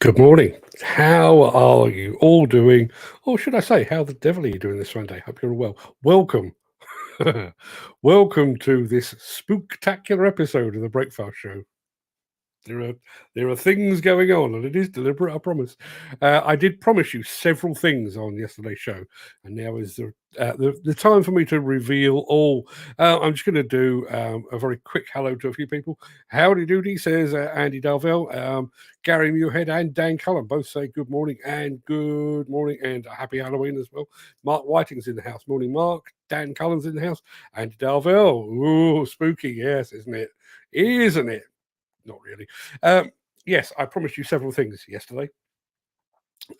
Good morning. How are you all doing? Or should I say, how the devil are you doing this Sunday? Hope you're well. Welcome. Welcome to this spooktacular episode of the Breakfast Show. There are things going on, and it is deliberate, I promise. I did promise you several things on yesterday's show, and now is the time for me to reveal all. I'm just going to do a very quick hello to a few people. Howdy doody, says Andy Darvell. Gary Muirhead and Dan Cullen both say good morning and a happy Halloween as well. Mark Whiting's in the house. Morning, Mark. Dan Cullen's in the house. Andy Darvell. Ooh, spooky, yes, isn't it? Isn't it? Not really. Yes, I promised you several things yesterday.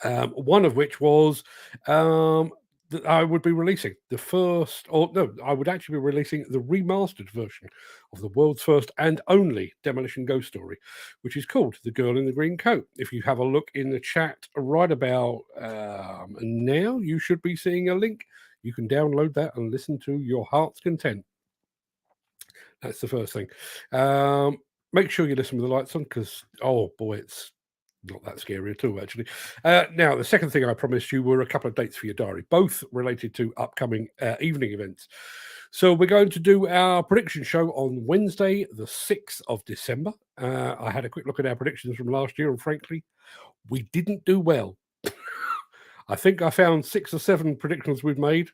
One of which was that I would be releasing the first, or no, I would actually be releasing the remastered version of the world's first and only Demolition ghost story, which is called The Girl in the Green Coat. If you have a look in the chat right about now, you should be seeing a link. You can download that and listen to your heart's content. That's the first thing. Make sure you listen with the lights on because, oh boy, it's not that scary at all, actually. Now, the second thing I promised you were a couple of dates for your diary, both related to upcoming evening events. So we're going to do our prediction show on Wednesday, the 6th of December. I had a quick look at our predictions from last year, and frankly, we didn't do well. I think I found 6 or 7 predictions we've made.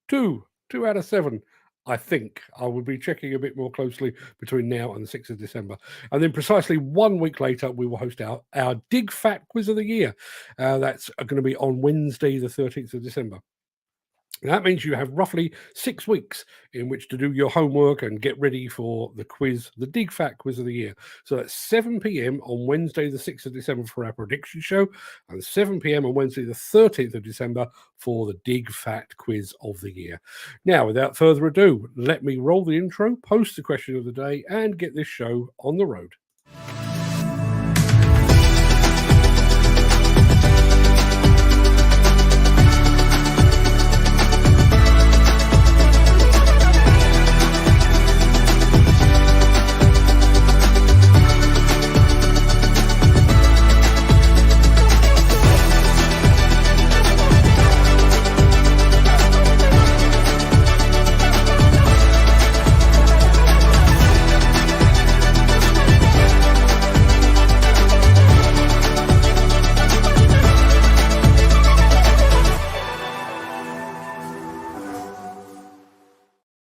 Two out of 7. I think I will be checking a bit more closely between now and the 6th of December. And then precisely 1 week later, we will host our Dig Fat Quiz of the Year. That's going to be on Wednesday, the 13th of December. That means you have roughly 6 weeks in which to do your homework and get ready for the quiz, the Dig Fat Quiz of the Year. So that's 7 p.m. on Wednesday, the 6th of December for our prediction show, and 7 p.m. on Wednesday, the 13th of December for the Dig Fat Quiz of the Year. Now, without further ado, let me roll the intro, post the question of the day, and get this show on the road.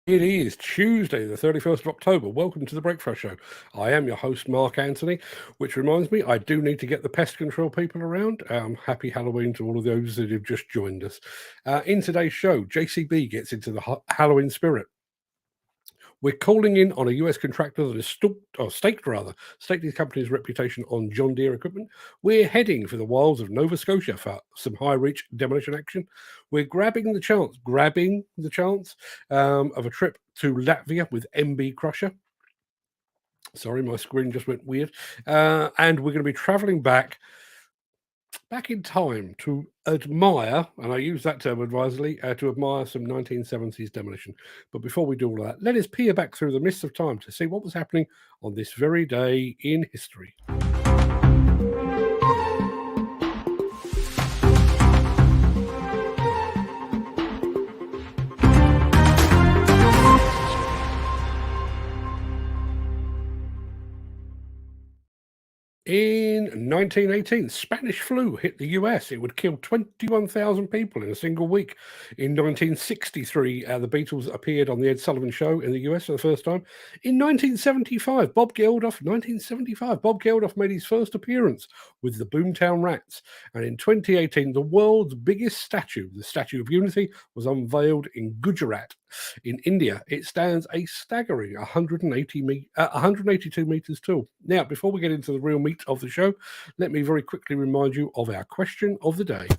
It is Tuesday, the 31st of October. Welcome to the Breakfast Show. I am your host, Mark Anthony, which reminds me, I do need to get the pest control people around. Happy Halloween to all of those that have just joined us. In today's show, JCB gets into the Halloween spirit. We're calling in on a US contractor that has staked his company's reputation on John Deere equipment. We're heading for the wilds of Nova Scotia for some high-reach demolition action. We're grabbing the chance of a trip to Latvia with MB Crusher. Sorry, my screen just went weird. And we're going to be traveling back in time to admire, and I use that term advisedly, to admire some 1970s demolition. But before we do all of that, let us peer back through the mists of time to see what was happening on this very day in history. In 1918, Spanish flu hit the US. It would kill 21,000 people in a single week. In 1963, the Beatles appeared on the Ed Sullivan Show in the US for the first time. In 1975, Bob Geldof made his first appearance with the Boomtown Rats. And in 2018, the world's biggest statue, the Statue of Unity, was unveiled in Gujarat. In India, it stands a staggering 182 meters tall. Now, before we get into the real meat of the show, let me very quickly remind you of our question of the day.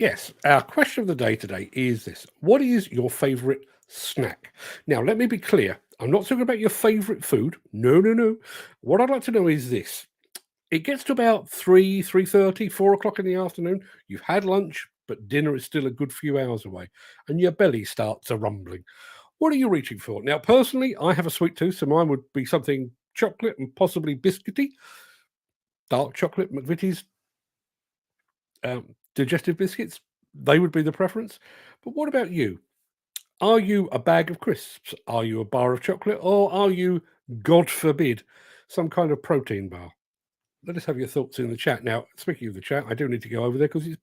Yes, our question of the day today is this. What is your favorite snack? Now, let me be clear. I'm not talking about your favorite food. No. What I'd like to know is this. It gets to about 3:30, 4 o'clock in the afternoon. You've had lunch. but dinner is still a good few hours away, and your belly starts rumbling. What are you reaching for? Now, personally, I have a sweet tooth, so mine would be something chocolate and possibly biscuity. Dark chocolate, McVitie's, digestive biscuits, they would be the preference. But what about you? Are you a bag of crisps? Are you a bar of chocolate? Or are you, God forbid, some kind of protein bar? Let us have your thoughts in the chat. Now, speaking of the chat, I do need to go over there because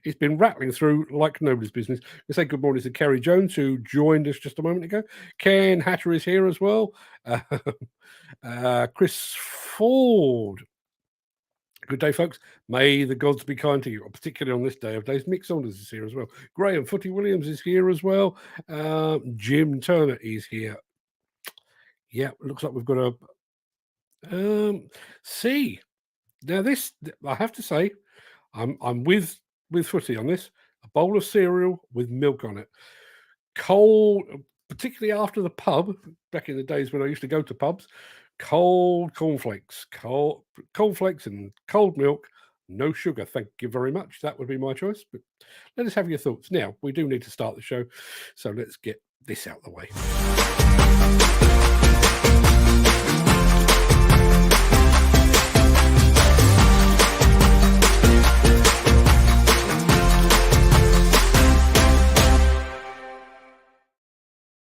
it's been rattling through like nobody's business. We say good morning to Kerry Jones, who joined us just a moment ago. Ken Hatter is here as well. Chris Ford. Good day, folks. May the gods be kind to you, particularly on this day of days. Mick Saunders is here as well. Graham Footy Williams is here as well. Jim Turner is here. Yeah, looks like we've got a C. Now this, I have to say, I'm with Footy on this. A bowl of cereal with milk on it, cold, particularly after the pub. Back in the days when I used to go to pubs, cold cornflakes, cold cornflakes and cold milk, no sugar. Thank you very much. That would be my choice. But let us have your thoughts. Now we do need to start the show, so let's get this out of the way.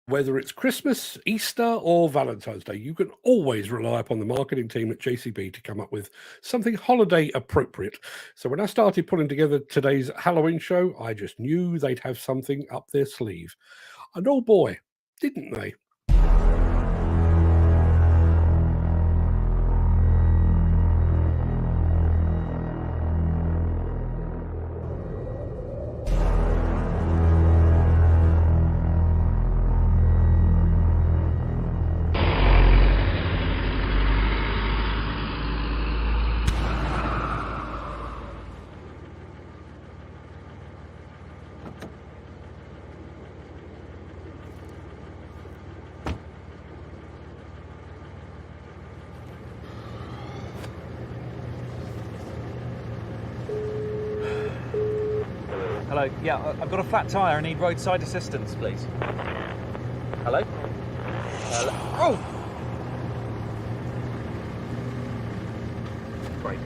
Whether it's Christmas, Easter, or Valentine's Day, you can always rely upon the marketing team at JCB to come up with something holiday appropriate. So when I started putting together today's Halloween show, I just knew they'd have something up their sleeve. And oh boy, didn't they? Hello, yeah, I've got a flat tyre. I need roadside assistance, please. Hello? Hello? Oh! Great.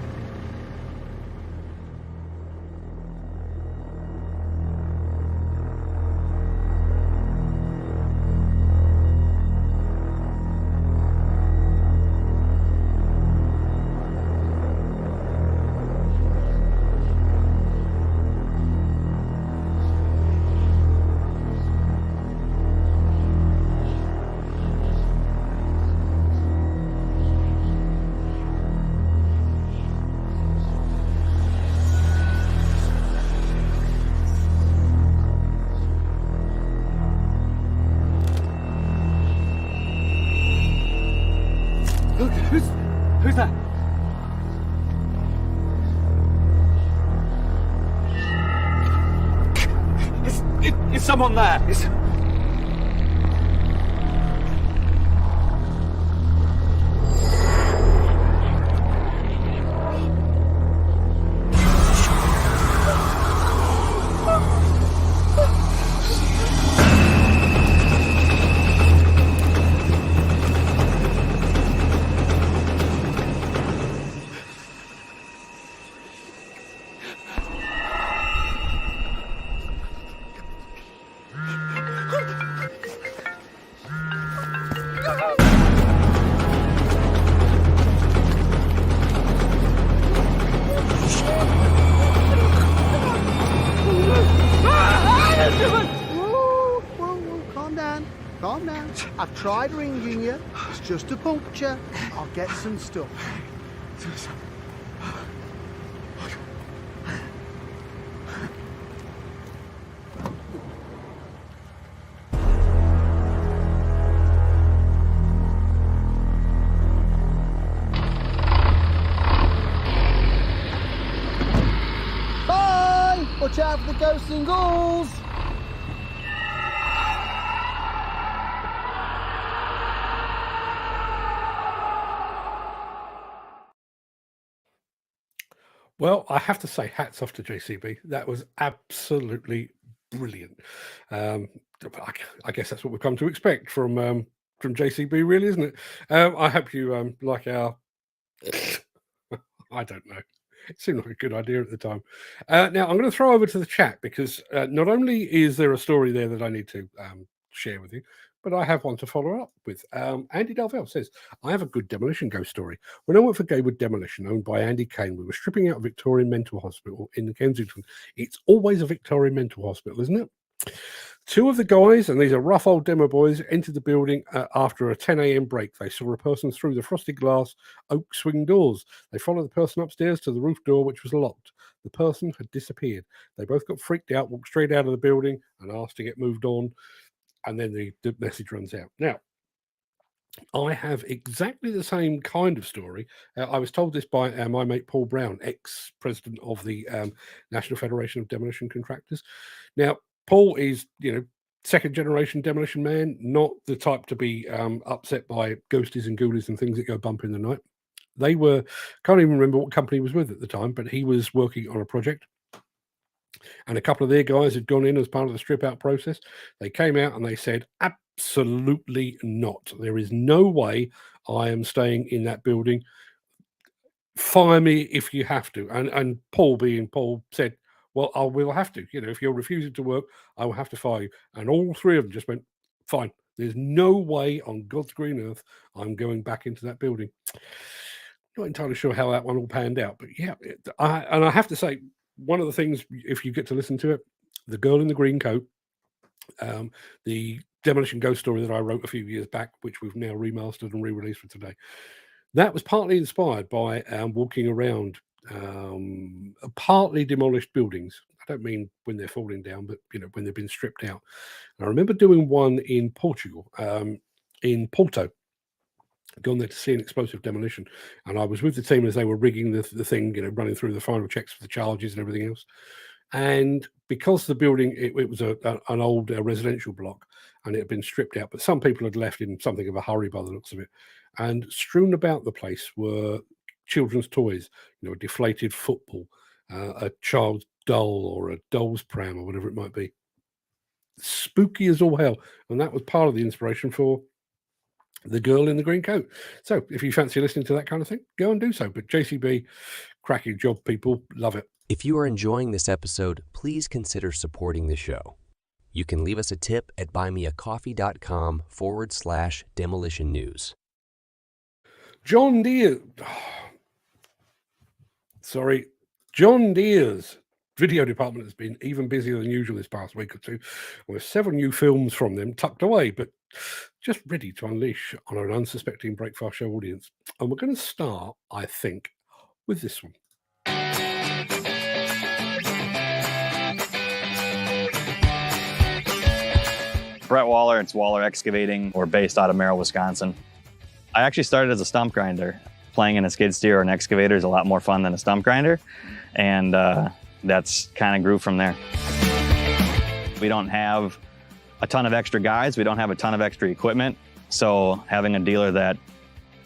Who's that? Is someone there? Calm down. I've tried ringing you. It's just a puncture. I'll get some stuff. Bye! Watch out for the ghosts and ghouls! Well, I have to say, hats off to JCB. That was absolutely brilliant. Um, I guess that's what we've come to expect from JCB, really, isn't it? I hope you like our. I don't know. It seemed like a good idea at the time. Now, I'm going to throw over to the chat because not only is there a story there that I need to share with you, but I have one to follow up with. Andy Delvell says, I have a good demolition ghost story. When I worked for Gaywood Demolition, owned by Andy Kane, we were stripping out a Victorian mental hospital in Kensington. It's always a Victorian mental hospital, isn't it? Two of the guys, and these are rough old demo boys, entered the building after a 10 a.m. break. They saw a person through the frosted glass oak swing doors. They followed the person upstairs to the roof door, which was locked. The person had disappeared. They both got freaked out, walked straight out of the building and asked to get moved on. And then the message runs out. Now, I have exactly the same kind of story. I was told this by my mate Paul Brown, ex-president of the National Federation of Demolition Contractors. Now, Paul is, second generation demolition man, not the type to be upset by ghosties and ghoulies and things that go bump in the night. They were, can't even remember what company he was with at the time, but he was working on a project. And a couple of their guys had gone in as part of the strip out process. They came out and they said, absolutely not. There is no way I am staying in that building. Fire me if you have to. And Paul, being Paul, said, well, I will have to. If you're refusing to work, I will have to fire you. And all three of them just went, fine. There's no way on God's green earth I'm going back into that building. Not entirely sure how that one all panned out. But yeah, I have to say, one of the things, if you get to listen to it, The Girl in the Green Coat, the demolition ghost story that I wrote a few years back, which we've now remastered and re-released for today, that was partly inspired by walking around partly demolished buildings. I don't mean when they're falling down, but when they've been stripped out. And I remember doing one in Portugal, in Porto. Gone there to see an explosive demolition, and I was with the team as they were rigging the thing, running through the final checks for the charges and everything else. And because the building, it was an old residential block, and it had been stripped out, but some people had left in something of a hurry by the looks of it. And strewn about the place were children's toys, a deflated football, a child's doll, or a doll's pram, or whatever it might be. Spooky as all hell, and that was part of the inspiration for The Girl in the Green Coat. So if you fancy listening to that kind of thing, go and do so. But JCB, cracking job, people. Love it. If you are enjoying this episode, please consider supporting the show. You can leave us a tip at buymeacoffee.com/demolition news. John Deere. John Deere's video department has been even busier than usual this past week or two, with several new films from them tucked away, but just ready to unleash on an unsuspecting Breakfast Show audience. And we're going to start, I think, with this one. Brett Waller, it's Waller Excavating. We're based out of Merrill, Wisconsin. I actually started as a stump grinder. Playing in a skid steer or an excavator is a lot more fun than a stump grinder, and that's kind of grew from there. We don't have a ton of extra guys. We don't have a ton of extra equipment. So having a dealer that,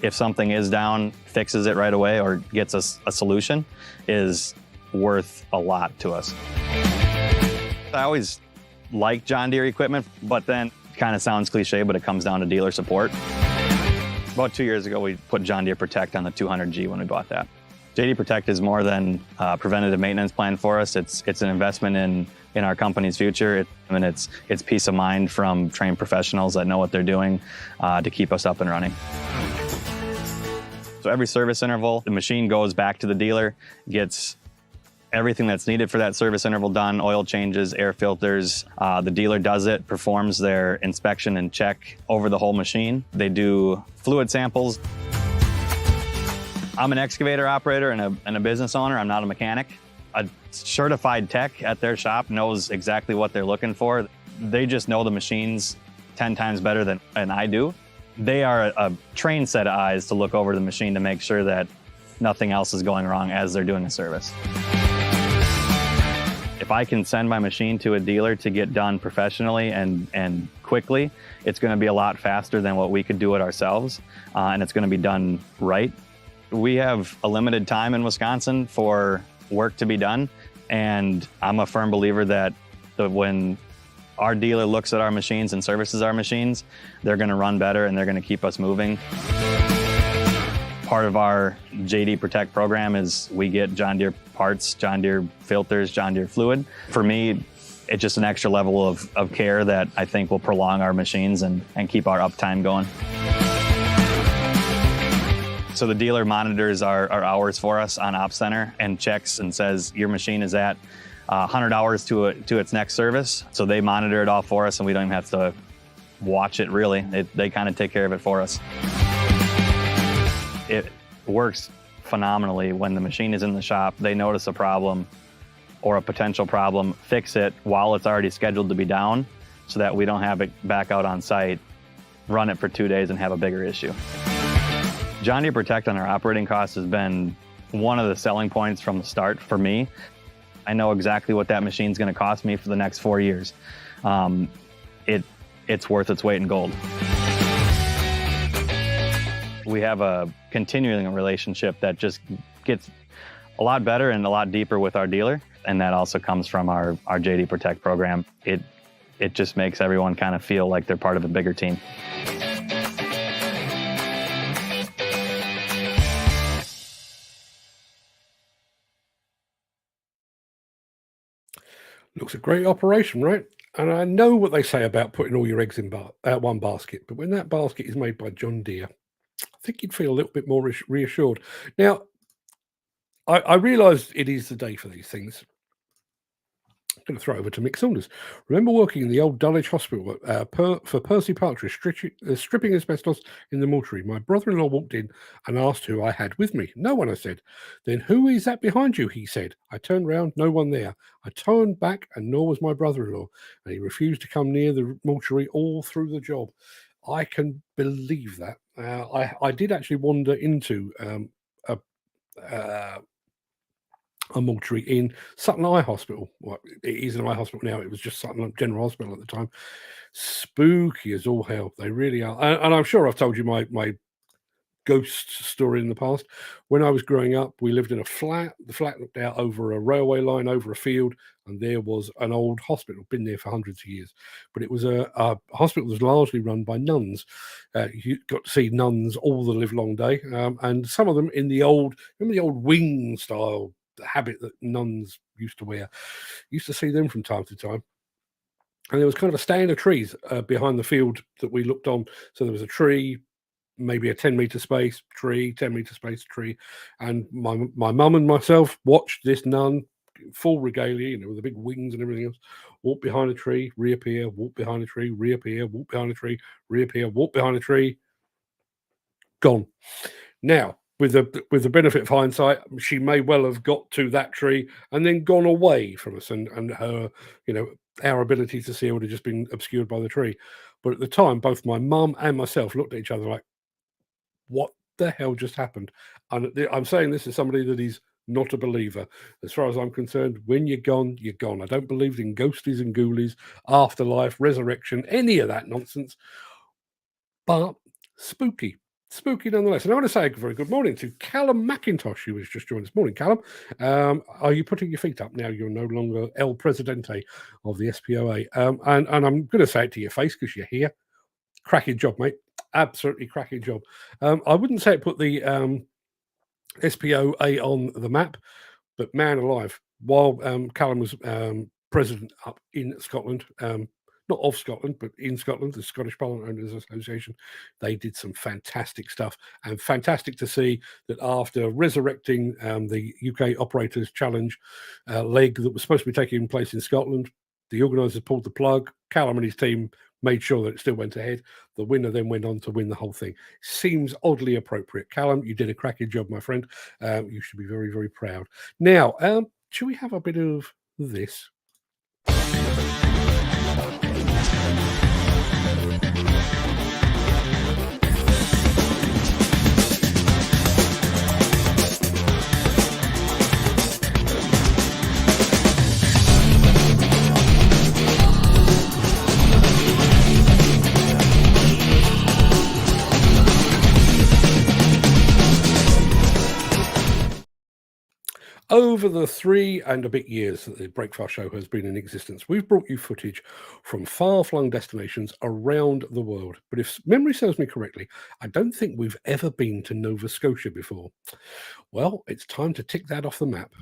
if something is down, fixes it right away or gets us a solution is worth a lot to us. I always like John Deere equipment, but then it kind of sounds cliche, but it comes down to dealer support. About 2 years ago, we put John Deere Protect on the 200G when we bought that. JD Protect is more than a preventative maintenance plan for us. It's an investment in our company's future. It's peace of mind from trained professionals that know what they're doing to keep us up and running. So every service interval, the machine goes back to the dealer, gets everything that's needed for that service interval done, oil changes, air filters. The dealer does it, performs their inspection and check over the whole machine. They do fluid samples. I'm an excavator operator and a business owner. I'm not a mechanic. A certified tech at their shop knows exactly what they're looking for. They just know the machines 10 times better than I do. They are a trained set of eyes to look over the machine to make sure that nothing else is going wrong as they're doing a service. If I can send my machine to a dealer to get done professionally and quickly, it's going to be a lot faster than what we could do it ourselves, and it's going to be done right. We have a limited time in Wisconsin for work to be done. And I'm a firm believer that when our dealer looks at our machines and services our machines, they're going to run better and they're going to keep us moving. Part of our JD Protect program is we get John Deere parts, John Deere filters, John Deere fluid. For me, it's just an extra level of care that I think will prolong our machines and keep our uptime going. So the dealer monitors our hours for us on Ops Center and checks and says, your machine is at 100 hours to its next service. So they monitor it all for us and we don't even have to watch it really. They kind of take care of it for us. It works phenomenally when the machine is in the shop, they notice a problem or a potential problem, fix it while it's already scheduled to be down so that we don't have it back out on site, run it for 2 days and have a bigger issue. John Deere Protect on our operating costs has been one of the selling points from the start for me. I know exactly what that machine's gonna cost me for the next 4 years. It's worth its weight in gold. We have a continuing relationship that just gets a lot better and a lot deeper with our dealer. And that also comes from our JD Protect program. It just makes everyone kind of feel like they're part of a bigger team. Looks a great operation, right? And I know what they say about putting all your eggs in one basket, but when that basket is made by John Deere, I think you'd feel a little bit more reassured. Now, I realise it is the day for these things. I'm going to throw over to Mick Saunders. Remember working in the old Dulwich Hospital for Percy Partridge, stripping asbestos in the mortuary. My brother-in-law walked in and asked who I had with me. No one, I said. Then who is that behind you, he said. I turned round, no one there. I turned back and nor was my brother-in-law. And he refused to come near the mortuary all through the job. I can believe that. I did actually wander into a mortuary in Sutton Eye Hospital. Well, it is an eye hospital now. It was just Sutton General Hospital at the time. Spooky as all hell. They really are. And I'm sure I've told you my ghost story in the past. When I was growing up, we lived in a flat. The flat looked out over a railway line, over a field, and there was an old hospital, been there for hundreds of years. But it was a hospital that was largely run by nuns. You got to see nuns all the live long day. And some of them in the old wing style habit that nuns used to wear. Used to see them from time to time. And there was kind of a stand of trees behind the field that we looked on. So there was a tree, maybe a 10-meter space tree, 10-meter space tree. And my mum and myself watched this nun, full regalia, with the big wings and everything else, walk behind a tree, reappear, walk behind a tree, reappear, walk behind a tree, reappear, walk behind a tree, gone. Now, with the benefit of hindsight, she may well have got to that tree and then gone away from us, and her, our ability to see her would have just been obscured by the tree. But at the time, both my mum and myself looked at each other like, what the hell just happened? And I'm saying this as somebody that is not a believer. As far as I'm concerned, when you're gone, you're gone. I don't believe in ghosties and ghoulies, afterlife, resurrection, any of that nonsense. But spooky nonetheless. And I want to say a very good morning to Callum McIntosh, who has just joined us. Morning, Callum. Are you putting your feet up now? You're no longer El Presidente of the SPOA. And I'm going to say it to your face because you're here. Cracking job, mate. Absolutely cracking job. I wouldn't say it put the SPOA on the map, but man alive, while Callum was president up in Scotland, not of Scotland, but in Scotland, the Scottish Parliament Owners Association, they did some fantastic stuff. And fantastic to see that after resurrecting the UK Operators Challenge leg that was supposed to be taking place in Scotland, the organisers pulled the plug. Callum and his team made sure that it still went ahead. The winner then went on to win the whole thing. Seems oddly appropriate. Callum, you did a cracking job, my friend. You should be very, very proud. Now, should we have a bit of this? Over the 3 and a bit years that the Breakfast Show has been in existence, we've brought you footage from far-flung destinations around the world. But if memory serves me correctly, I don't think we've ever been to Nova Scotia before. Well, it's time to tick that off the map.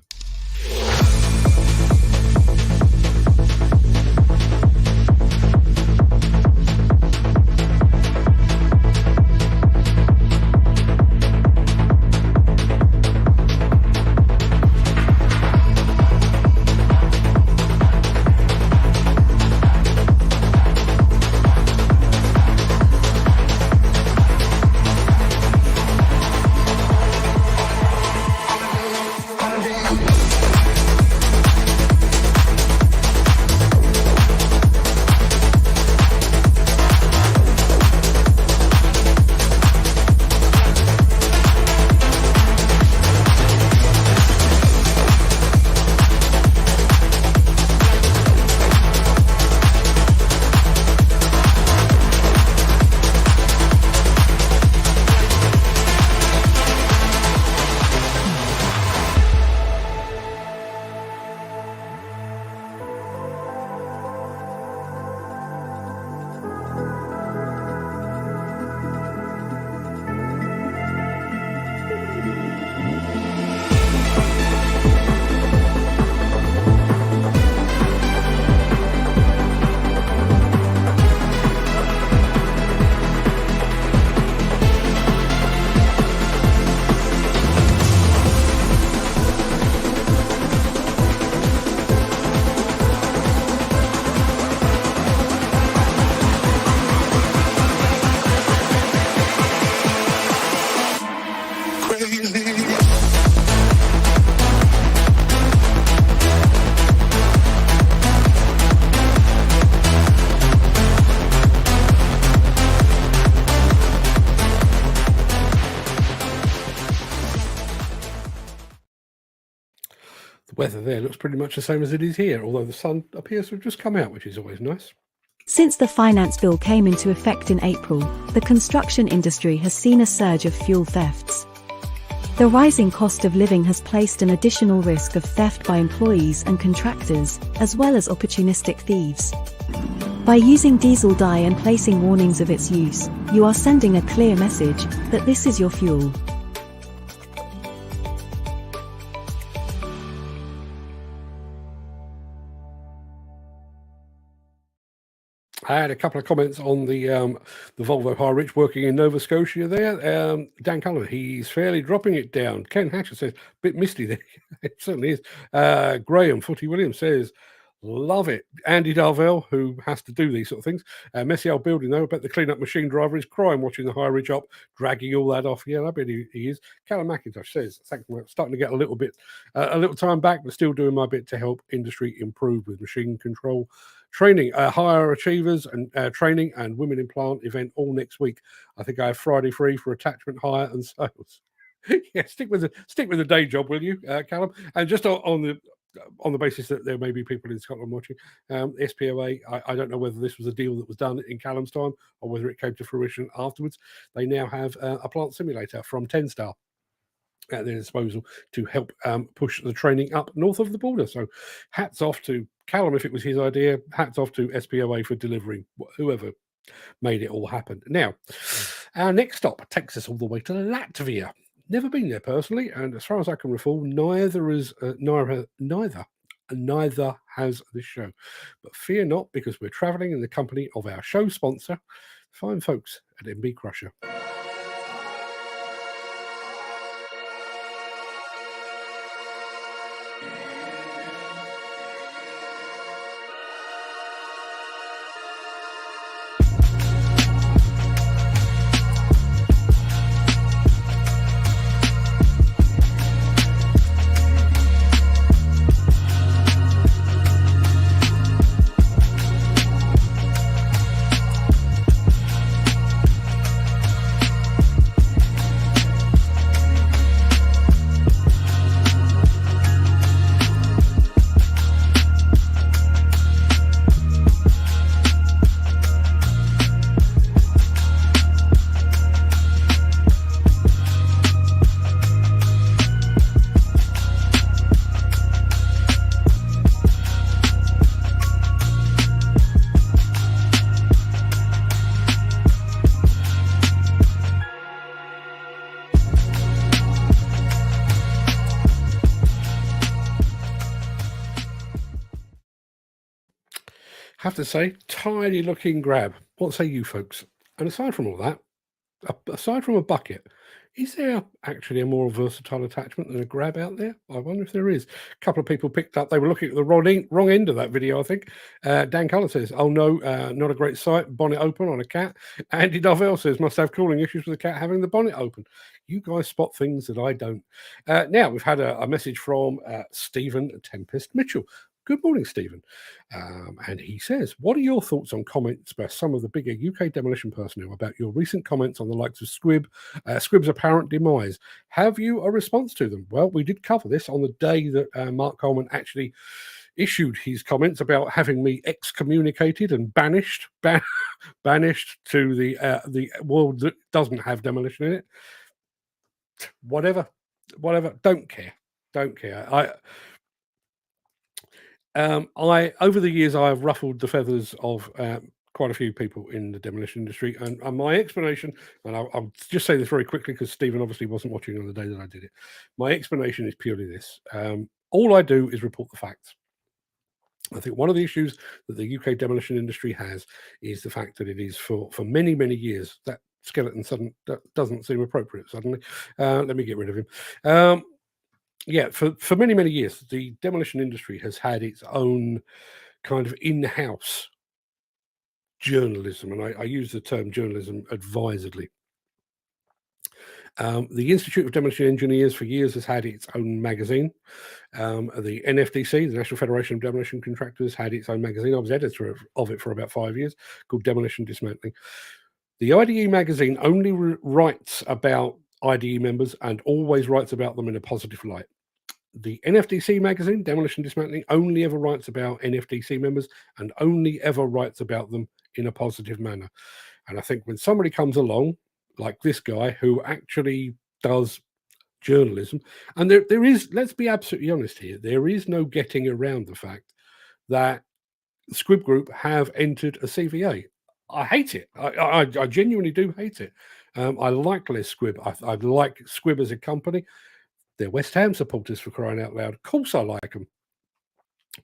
The weather there looks pretty much the same as it is here, although the sun appears to have just come out, which is always nice. Since the finance bill came into effect in April, the construction industry has seen a surge of fuel thefts. The rising cost of living has placed an additional risk of theft by employees and contractors, as well as opportunistic thieves. By using diesel dye and placing warnings of its use, you are sending a clear message that this is your fuel. I had a couple of comments on the Volvo High Rich working in Nova Scotia there. Dan Cullen, he's fairly dropping it down. Ken Hatcher says, bit misty there. It certainly is. Graham Footy Williams says, love it. Andy Darvell, who has to do these sort of things. Messy old building, though. I bet the clean-up machine driver is crying watching the High Ridge up, dragging all that off. Yeah, I bet he is. Callum McIntosh says, thanks, starting to get a little time back, but still doing my bit to help industry improve with machine control training, higher achievers and training and women in plant event all next week. I think I have Friday free for attachment hire and sales. Yeah, stick with the day job, will you, Callum? And just on the basis that there may be people in Scotland watching, SPOA, I don't know whether this was a deal that was done in Callum's time or whether it came to fruition afterwards. They now have a plant simulator from 10-Star at their disposal to help push the training up north of the border. So hats off to Callum if it was his idea, hats off to SPOA for delivering, whoever made it all happen. Now, our next stop takes us all the way to Latvia. Never been there personally, and as far as I can recall, neither has this show. But fear not, because we're travelling in the company of our show sponsor, fine folks at MB Crusher. Have to say, tiny looking grab. What say you folks? And aside from all that, aside from a bucket, is there actually a more versatile attachment than a grab out there? I wonder if there is. A couple of people picked up, they were looking at the wrong end of that video, I think. Dan Cullen says, oh no, not a great sight, bonnet open on a cat. Andy Dovell says, must have cooling issues with the cat having the bonnet open. You guys spot things that I don't. Now, we've had a message from Stephen Tempest Mitchell. Good morning, Stephen. And he says, what are your thoughts on comments by some of the bigger UK demolition personnel about your recent comments on the likes of Squibb's apparent demise? Have you a response to them? Well, we did cover this on the day that Mark Coleman actually issued his comments about having me excommunicated and banished to the world that doesn't have demolition in it. Whatever. Don't care. Over the years, I have ruffled the feathers of quite a few people in the demolition industry, and my explanation, and I'll just say this very quickly because Stephen obviously wasn't watching on the day that I did it. My explanation is purely this: all I do is report the facts. I think one of the issues that the UK demolition industry has is the fact that it is for many, many years that skeleton doesn't seem appropriate suddenly. Let me get rid of him. Yeah, for many, many years, the demolition industry has had its own kind of in-house journalism, and I use the term journalism advisedly. The Institute of Demolition Engineers for years has had its own magazine. The NFDC, the National Federation of Demolition Contractors, had its own magazine. I was editor of it for about 5 years, called Demolition Dismantling. The IDE magazine only writes about IDE members and always writes about them in a positive light. The NFDC magazine, Demolition Dismantling, only ever writes about NFDC members and only ever writes about them in a positive manner. And I think when somebody comes along, like this guy, who actually does journalism, and there is, let's be absolutely honest here, there is no getting around the fact that Squibb Group have entered a CVA. I hate it. I genuinely do hate it. I like Les Squibb. I like Squibb as a company. They're West Ham supporters, for crying out loud. Of course I like them.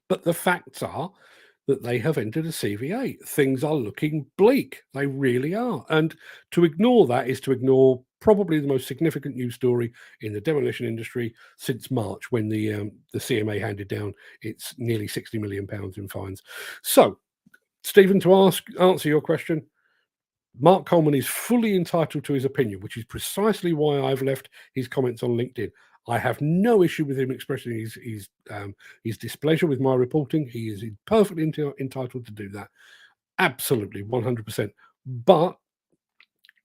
But the facts are that they have entered a CVA. Things are looking bleak. They really are. And to ignore that is to ignore probably the most significant news story in the demolition industry since March, when the CMA handed down its nearly £60 million in fines. So, Stephen, to answer your question, Mark Coleman is fully entitled to his opinion, which is precisely why I've left his comments on LinkedIn. I have no issue with him expressing his displeasure with my reporting. He is perfectly entitled to do that. Absolutely, 100%. But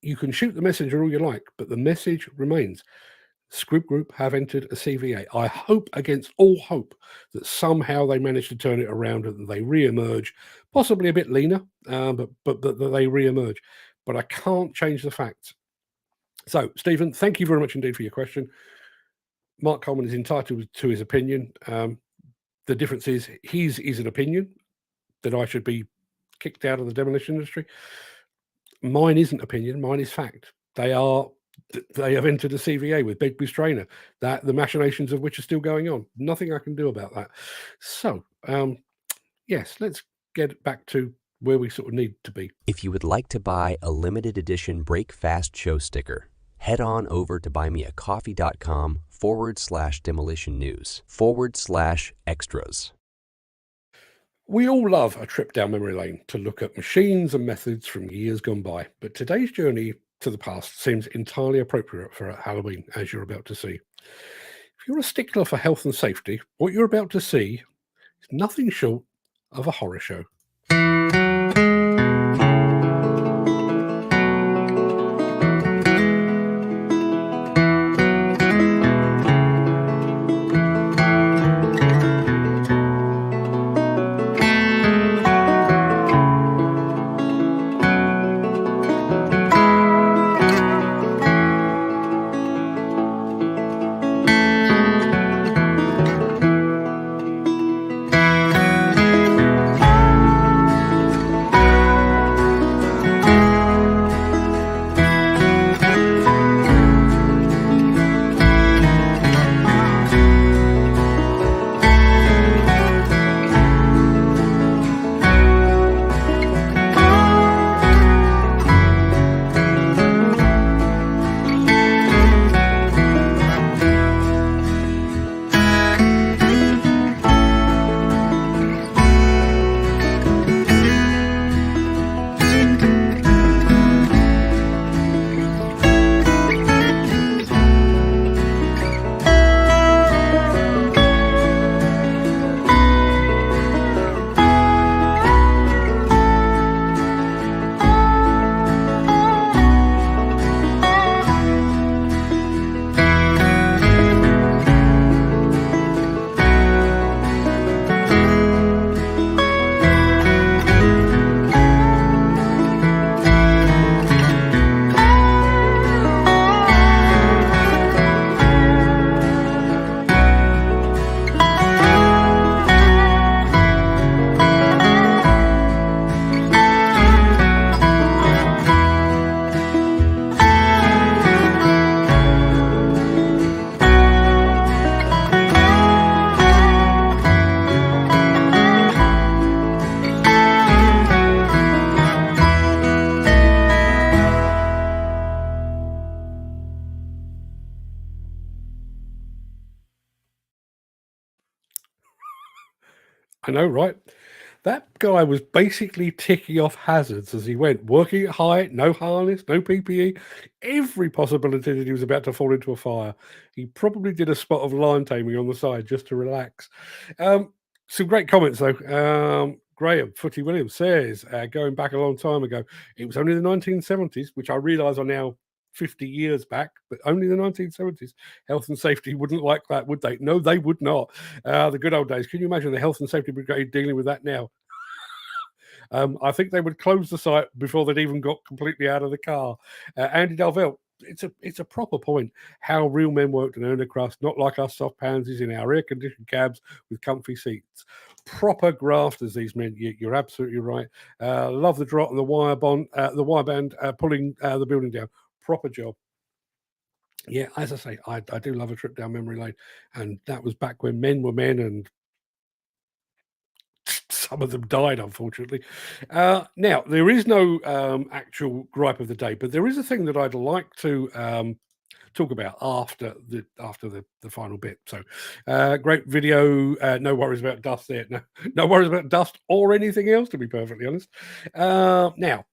you can shoot the messenger all you like, but the message remains. Squibb Group have entered a CVA. I hope against all hope that somehow they manage to turn it around and they re-emerge, possibly a bit leaner, but that they re-emerge. But I can't change the facts. So, Stephen, thank you very much indeed for your question. Mark Coleman is entitled to his opinion. The difference is his is an opinion that I should be kicked out of the demolition industry. Mine isn't opinion. Mine is fact. They have entered a CVA with Begbie Strainer, that the machinations of which are still going on. Nothing I can do about that. So, yes, let's get back to where we sort of need to be. If you would like to buy a limited edition Break Fast show sticker, head on over to buymeacoffee.com/demolition news/extras. We all love a trip down memory lane to look at machines and methods from years gone by, but today's journey to the past seems entirely appropriate for Halloween, as you're about to see. If you're a stickler for health and safety, what you're about to see is nothing short of a horror show. I know, right? That guy was basically ticking off hazards as he went, working at height, no harness, no PPE, every possibility that he was about to fall into a fire. He probably did a spot of lion taming on the side just to relax. Some great comments, though. Graham Footy Williams says, going back a long time ago, it was only the 1970s, which I realise are now 50 years back, but only the 1970s. Health and safety wouldn't like that, would they? No, they would not. The good old days. Can you imagine the health and safety brigade dealing with that now? I think they would close the site before they'd even got completely out of the car. Andy Dalvell, it's a proper point. How real men worked and earned a crust, not like us soft pansies in our air-conditioned cabs with comfy seats. Proper grafters, these men. You're absolutely right. Love the drop and the wire band pulling the building down. Proper job. Yeah, as I say, I do love a trip down memory lane, and that was back when men were men, and some of them died, unfortunately. Now, there is no actual gripe of the day, but there is a thing that I'd like to talk about after the final bit. So, great video. No worries about dust there. No worries about dust or anything else, to be perfectly honest. Now,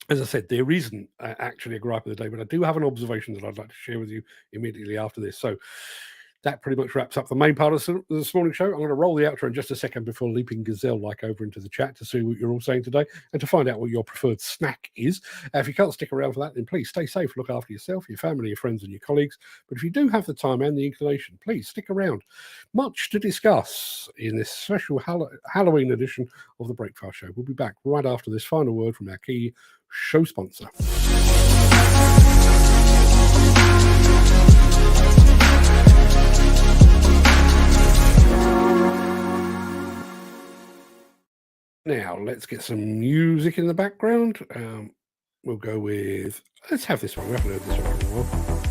as I said, there isn't actually a gripe of the day, but I do have an observation that I'd like to share with you immediately after this. So that pretty much wraps up the main part of this morning's show. I'm going to roll the outro in just a second before leaping gazelle-like over into the chat to see what you're all saying today and to find out what your preferred snack is. If you can't stick around for that, then please stay safe, look after yourself, your family, your friends, and your colleagues. But if you do have the time and the inclination, please stick around. Much to discuss in this special Halloween edition of the Breakfast Show. We'll be back right after this final word from our key show sponsor. Now, let's get some music in the background. We'll go with... Let's have this one. We haven't heard this one in a while.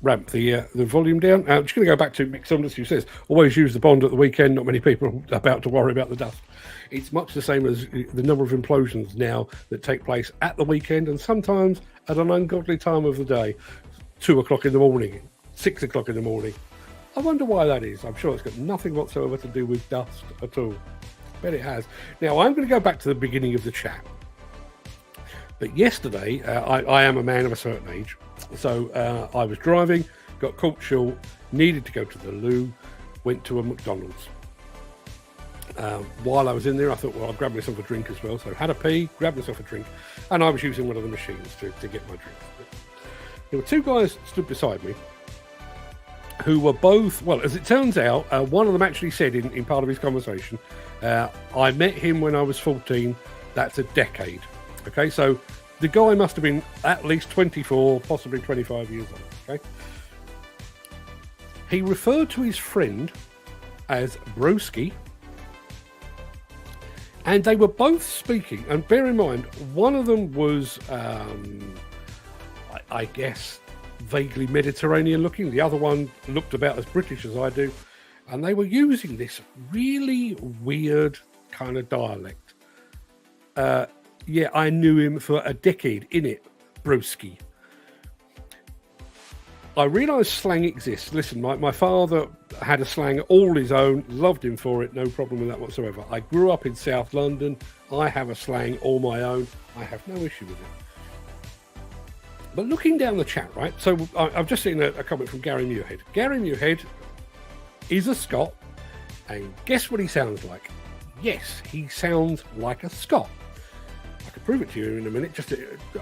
Ramp the volume down. I'm just going to go back to Mick Saunders, who says, always use the Bond at the weekend. Not many people are about to worry about the dust. It's much the same as the number of implosions now that take place at the weekend and sometimes at an ungodly time of the day. 2 o'clock in the morning, 6 o'clock in the morning. I wonder why that is. I'm sure it's got nothing whatsoever to do with dust at all. Bet it has. Now, I'm going to go back to the beginning of the chat. But yesterday, I am a man of a certain age. So I was driving, got caught short, needed to go to the loo, went to a McDonald's. While I was in there, I thought, well, I'll grab myself a drink as well. So I had a pee, grabbed myself a drink, and I was using one of the machines to get my drink. There were 2 guys stood beside me who were both, well, as it turns out, one of them actually said in part of his conversation, I met him when I was 14, that's a decade. Okay, so the guy must have been at least 24, possibly 25 years old, okay? He referred to his friend as Broski, and they were both speaking, and bear in mind, one of them was, I guess, vaguely Mediterranean looking. The other one looked about as British as I do. And they were using this really weird kind of dialect. Yeah, I knew him for a decade, innit, broski. I realise slang exists. Listen, my father had a slang all his own, loved him for it, no problem with that whatsoever. I grew up in South London. I have a slang all my own. I have no issue with it. But looking down the chat, right, so I've just seen a comment from Gary Muirhead. Gary Muirhead is a Scot, and guess what he sounds like? Yes, he sounds like a Scot. I can prove it to you in a minute.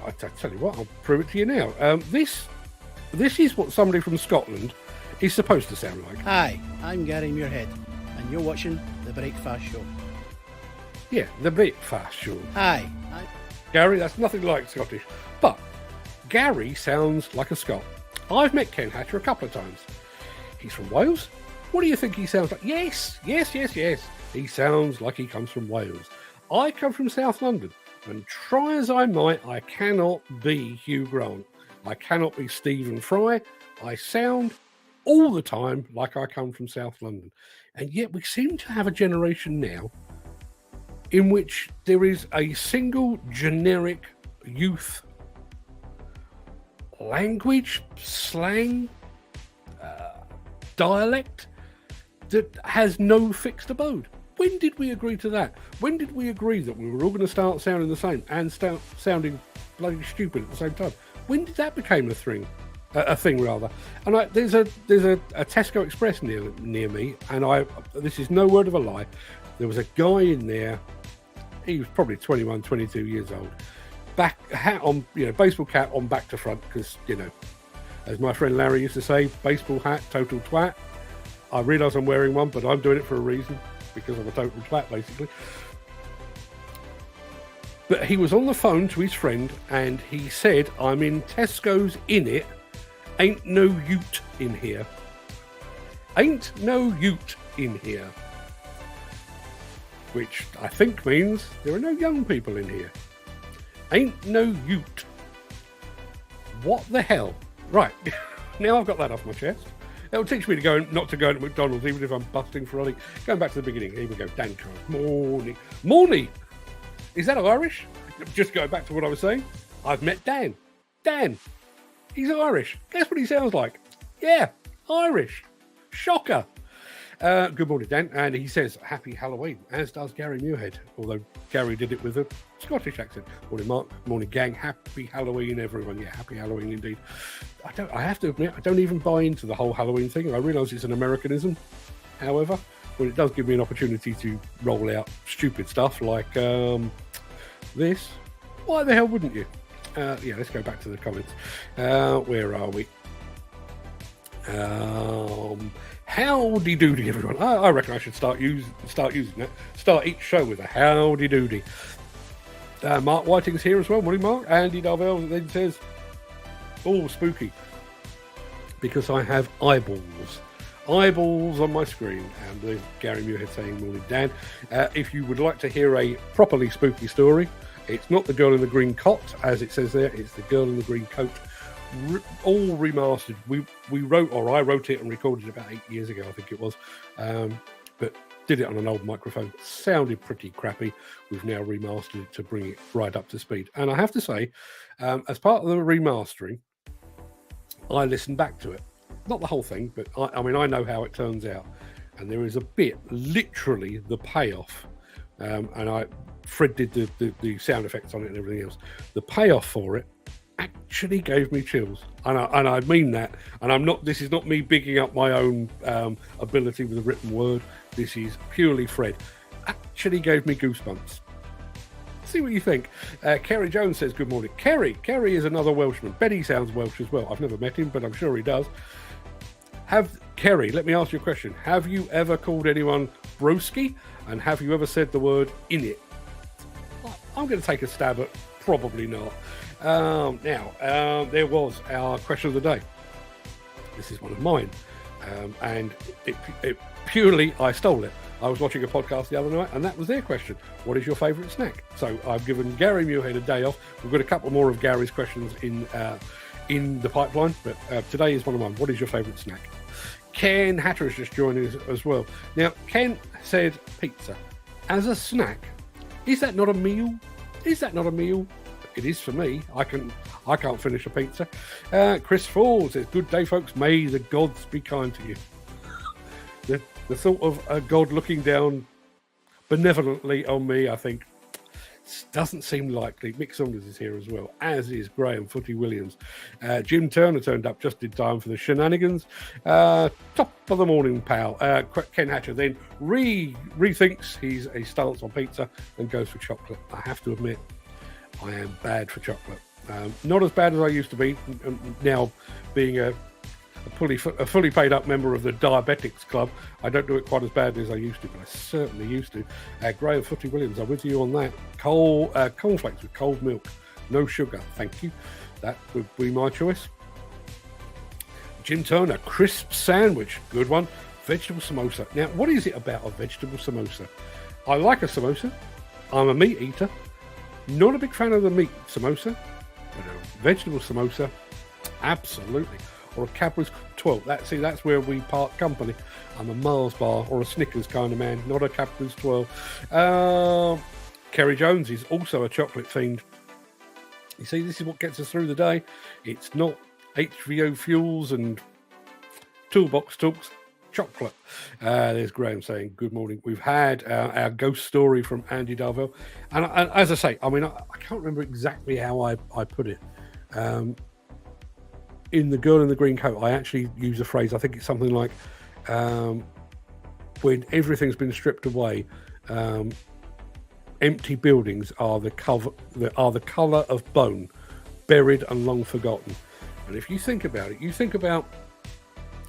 I'll tell you what, I'll prove it to you now. This is what somebody from Scotland is supposed to sound like. Hi, I'm Gary Muirhead, and you're watching The Breakfast Show. Yeah, The Breakfast Show. Hi. Gary, that's nothing like Scottish, but Gary sounds like a Scot. I've met Ken Hatcher a couple of times. He's from Wales. What do you think he sounds like? Yes. He sounds like he comes from Wales. I come from South London, and try as I might, I cannot be Hugh Grant. I cannot be Stephen Fry. I sound all the time like I come from South London. And yet we seem to have a generation now in which there is a single generic youth language, slang, dialect that has no fixed abode. When did we agree to that? When did we agree that we were all going to start sounding the same and start sounding bloody stupid at the same time? When did that become a thing? A thing rather. And there's a Tesco Express near me, and this is no word of a lie. There was a guy in there. He was probably 21, 22 years old. Hat on, baseball cap on back to front, because as my friend Larry used to say, baseball hat, total twat. I realise I'm wearing one, but I'm doing it for a reason, because I'm a total twat, basically. But he was on the phone to his friend, and he said, "I'm in Tesco's in it. Ain't no ute in here. Ain't no ute in here." Which I think means there are no young people in here. Ain't no ute. What the hell? Right, now I've got that off my chest. That'll teach me not to go to McDonald's, even if I'm busting for Ollie. Going back to the beginning, here we go. Dan Carr. Morning. Morning! Is that Irish? Just going back to what I was saying, I've met Dan. Dan! He's Irish. Guess what he sounds like? Yeah, Irish. Shocker. Good morning, Dan. And he says, happy Halloween, as does Gary Muirhead, although Gary did it with a Scottish accent. Morning, Mark. Morning, gang. Happy Halloween, everyone. Yeah, happy Halloween indeed. I have to admit, I don't even buy into the whole Halloween thing. I realise it's an Americanism. However, well, it does give me an opportunity to roll out stupid stuff like this. Why the hell wouldn't you? Yeah, let's go back to the comments. Where are we? Howdy doody, everyone. I reckon I should start using that. Start each show with a howdy doody. Mark Whiting's here as well. Morning, Mark. Andy Darvell then says, "Oh, spooky," because I have eyeballs on my screen. And there's Gary Muirhead saying, "Morning, Dan. If you would like to hear a properly spooky story, it's not the girl in the green cot, as it says there. It's the girl in the green coat, all remastered. I wrote it and recorded it about 8 years ago, I think it was, but did it on an old microphone. Sounded pretty crappy. We've now remastered it to bring it right up to speed. And I have to say, as part of the remastering, I listened back to it. Not the whole thing, but I know how it turns out. And there is a bit, literally the payoff. And Fred did the sound effects on it and everything else. The payoff for it actually gave me chills, and I mean that. And this is not me bigging up my own ability with the written word. This is purely Fred. Actually gave me goosebumps. See what you think. Kerry Jones says, "Good morning, Kerry." Kerry is another Welshman. Betty sounds Welsh as well. I've never met him, but I'm sure he does. Kerry, let me ask you a question. Have you ever called anyone broski? And have you ever said the word in it? I'm going to take a stab at probably not. Now, there was our question of the day. This is one of mine. And it purely, I stole it. I was watching a podcast the other night, and that was their question. What is your favourite snack? So I've given Gary Muirhead a day off. We've got a couple more of Gary's questions in the pipeline, but today is one of mine. What is your favourite snack? Ken Hatter has just joined us as well. Now, Ken said pizza. As a snack, is that not a meal? Is that not a meal? It is for me. I can't finish a pizza. Chris Falls says, "Good day, folks. May the gods be kind to you." The thought of a god looking down benevolently on me, I think, doesn't seem likely. Mick Saunders is here as well, as is Graham Footy Williams. Jim Turner turned up just in time for the shenanigans. Top of the morning, pal. Ken Hatcher then rethinks his stance on pizza and goes for chocolate. I have to admit, I am bad for chocolate. Not as bad as I used to be. Now, being a fully paid up member of the Diabetics Club, I don't do it quite as badly as I used to, but I certainly used to. Graham Footy Williams, I'm with you on that. Cornflakes with cold milk, no sugar, thank you. That would be my choice. Jim Turner, crisp sandwich, good one. Vegetable samosa. Now, what is it about a vegetable samosa? I like a samosa. I'm a meat eater. Not a big fan of the meat samosa, but a vegetable samosa, absolutely. Or a Cadbury's 12. That's where we part company. I'm a Mars bar or a Snickers kind of man, not a Cadbury's 12. Kerry Jones is also a chocolate fiend. You see, this is what gets us through the day. It's not HVO fuels and toolbox talks. chocolate. There's Graham saying, good morning. We've had our ghost story from Andy Darvell. And as I say, I mean, I can't remember exactly how I put it. In The Girl in the Green Coat, I actually use a phrase, I think it's something like, when everything's been stripped away, empty buildings are the colour of bone, buried and long forgotten. And if you think about it, you think about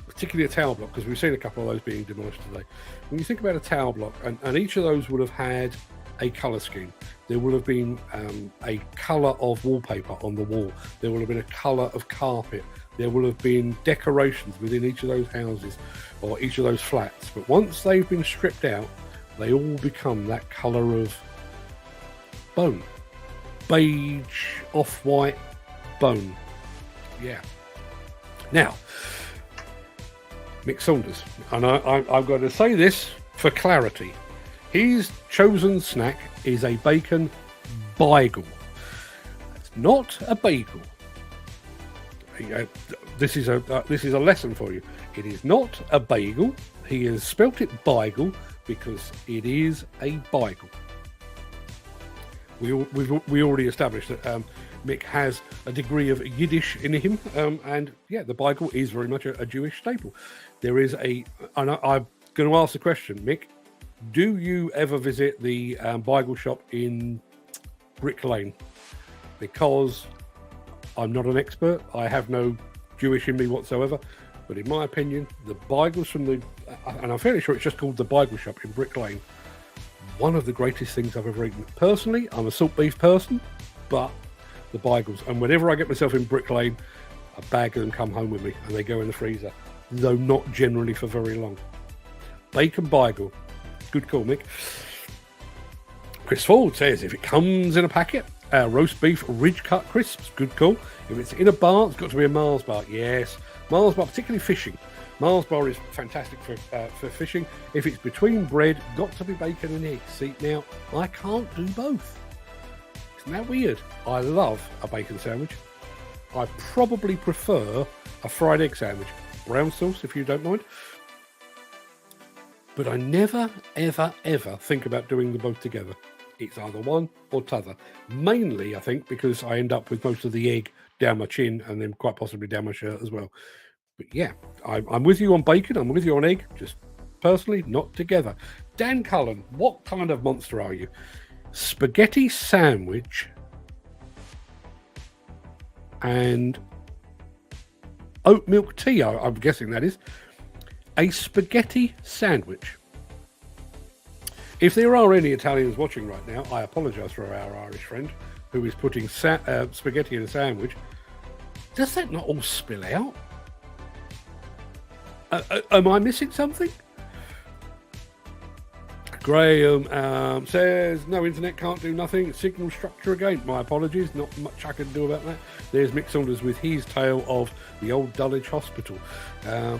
particularly a tower block, because we've seen a couple of those being demolished today. When you think about a tower block, and each of those would have had a colour scheme. There would have been a colour of wallpaper on the wall. There would have been a colour of carpet. There will have been decorations within each of those houses or each of those flats. But once they've been stripped out, they all become that colour of bone. Beige, off-white bone. Yeah. Now, Mick Saunders, and I've got to say this for clarity. His chosen snack is a bacon bagel. It's not a bagel. This is a lesson for you. It is not a bagel. He has spelt it bagel because it is a bagel. We already established that Mick has a degree of Yiddish in him, and yeah, the bagel is very much a Jewish staple. There is and I'm going to ask the question, Mick. Do you ever visit the bagel shop in Brick Lane? Because I'm not an expert. I have no Jewish in me whatsoever. But in my opinion, the bagels from and I'm fairly sure it's just called the Bagel Shop in Brick Lane, one of the greatest things I've ever eaten. Personally, I'm a salt beef person, but the bagels. And whenever I get myself in Brick Lane, a bag of them come home with me and they go in the freezer, though not generally for very long. Bacon bagel. Good call, Mick. Chris Ford says, if it comes in a packet, roast beef ridge cut crisps. Good call. If it's in a bar, it's got to be a Mars bar. Yes, Mars bar, particularly fishing. Mars bar is fantastic for fishing. If it's between bread, got to be bacon and eggs. See, now, I can't do both. Isn't that weird? I love a bacon sandwich. I probably prefer a fried egg sandwich. Brown sauce, if you don't mind. But I never, ever, ever think about doing them both together. It's either one or t'other. Mainly, I think, because I end up with most of the egg down my chin and then quite possibly down my shirt as well. But yeah, I'm with you on bacon. I'm with you on egg. Just personally, not together. Dan Cullen, what kind of monster are you? Spaghetti sandwich and oat milk tea, I'm guessing that is. A spaghetti sandwich. If there are any Italians watching right now, I apologise for our Irish friend who is putting spaghetti in a sandwich. Does that not all spill out? Am I missing something? Graham says, no internet, can't do nothing. Signal structure again. My apologies, not much I can do about that. There's Mick Saunders with his tale of the old Dulwich Hospital. Yeah.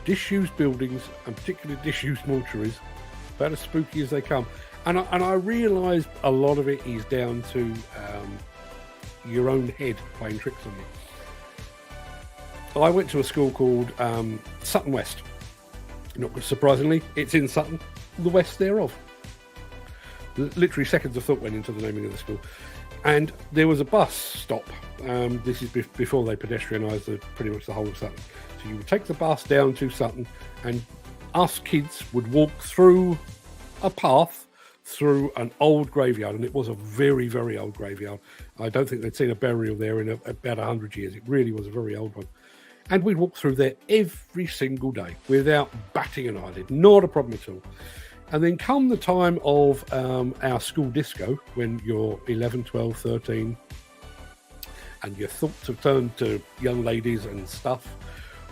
Disused buildings, and particularly disused mortuaries, about as spooky as they come. And I realise a lot of it is down to your own head playing tricks on you. I went to a school called Sutton West. Not surprisingly, it's in Sutton, the west thereof. Literally seconds of thought went into the naming of the school. And there was a bus stop. This is before they pedestrianised pretty much the whole of Sutton. So you would take the bus down to Sutton, and us kids would walk through a path through an old graveyard, and it was a very, very old graveyard. I don't think they'd seen a burial there in about 100 years. It really was a very old one. And we'd walk through there every single day without batting an eyelid. Not a problem at all. And then come the time of our school disco, when you're 11, 12, 13, and your thoughts have turned to young ladies and stuff,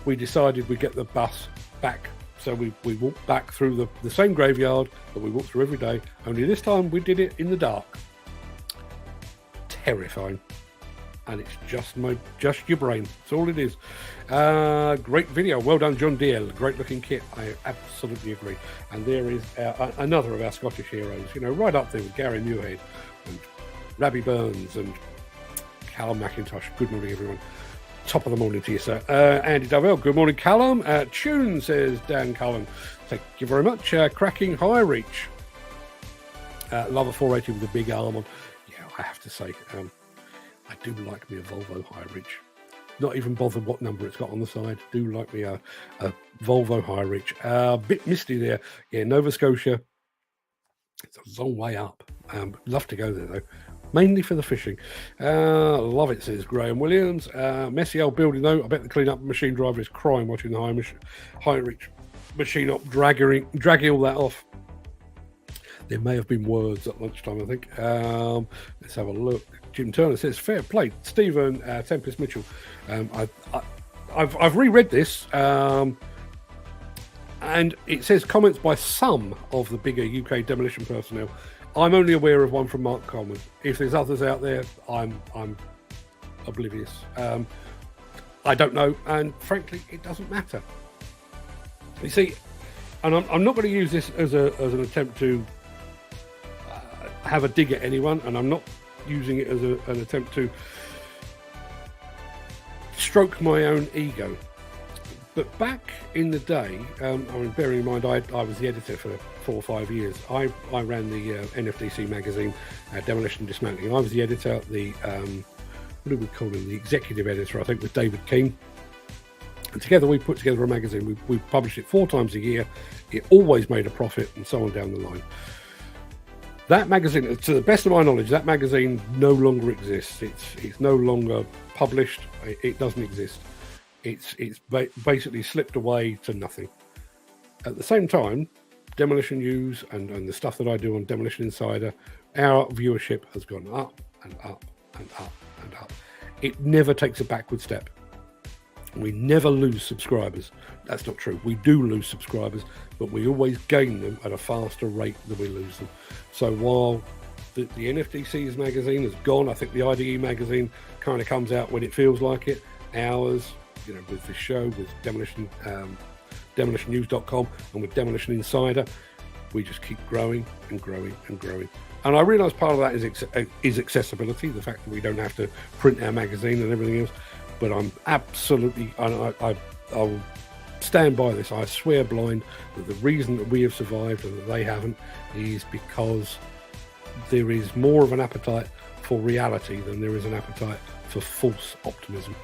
we decided we'd get the bus back. So we walked back through the same graveyard that we walked through every day, only this time we did it in the dark. Terrifying. And it's just your brain. That's all it is. Great video. Well done, John Deere. Great looking kit. I absolutely agree. And there is another of our Scottish heroes, right up there with Gary Muirhead and Rabbie Burns and Callum McIntosh. Good morning, everyone. Top of the morning to you, sir. Andy Dovell, good morning, Callum. Tune, says Dan Cullen. Thank you very much. Cracking high reach. Love a 480 with a big arm on. Yeah, I have to say, I do like me a Volvo high reach. Not even bothered what number it's got on the side. Do like me a Volvo high reach. Bit misty there. Yeah, Nova Scotia. It's a long way up. Love to go there though. Mainly for the fishing. Love it, says Graham Williams. Messy old building though. I bet the clean-up machine driver is crying watching the high reach machine up dragging all that off. There may have been words at lunchtime, I think. Let's have a look. Jim Turner says, fair play. Stephen Tempest Mitchell. I've reread this, and it says comments by some of the bigger UK demolition personnel. I'm only aware of one from Mark Coleman. If there's others out there, I'm oblivious. I don't know, and frankly, it doesn't matter. You see, and I'm not going to use this as an attempt to have a dig at anyone, and I'm not using it as an attempt to stroke my own ego. But back in the day, I mean, bearing in mind I was the editor for 4 or 5 years. I ran the NFDC magazine, Demolition and Dismantling. I was the editor, what do we call him? The executive editor, I think, with David King. And together we put together a magazine. We published it 4 times a year. It always made a profit, and so on down the line. That magazine, to the best of my knowledge, that magazine no longer exists. It's no longer published. It doesn't exist. It's basically slipped away to nothing. At the same time, Demolition News and the stuff that I do on Demolition Insider, our viewership has gone up and up and up and up. It never takes a backward step. We never lose subscribers. That's not true. We do lose subscribers, but we always gain them at a faster rate than we lose them. So while the NFDC's magazine has gone, I think the IDE magazine kind of comes out when it feels like it. Ours, you know, with this show, with Demolition, demolitionnews.com and with Demolition Insider, we just keep growing and growing and growing. And I realise part of that is accessibility, the fact that we don't have to print our magazine and everything else. But I'm absolutely, I'll stand by this. I swear blind that the reason that we have survived and that they haven't is because there is more of an appetite for reality than there is an appetite for false optimism.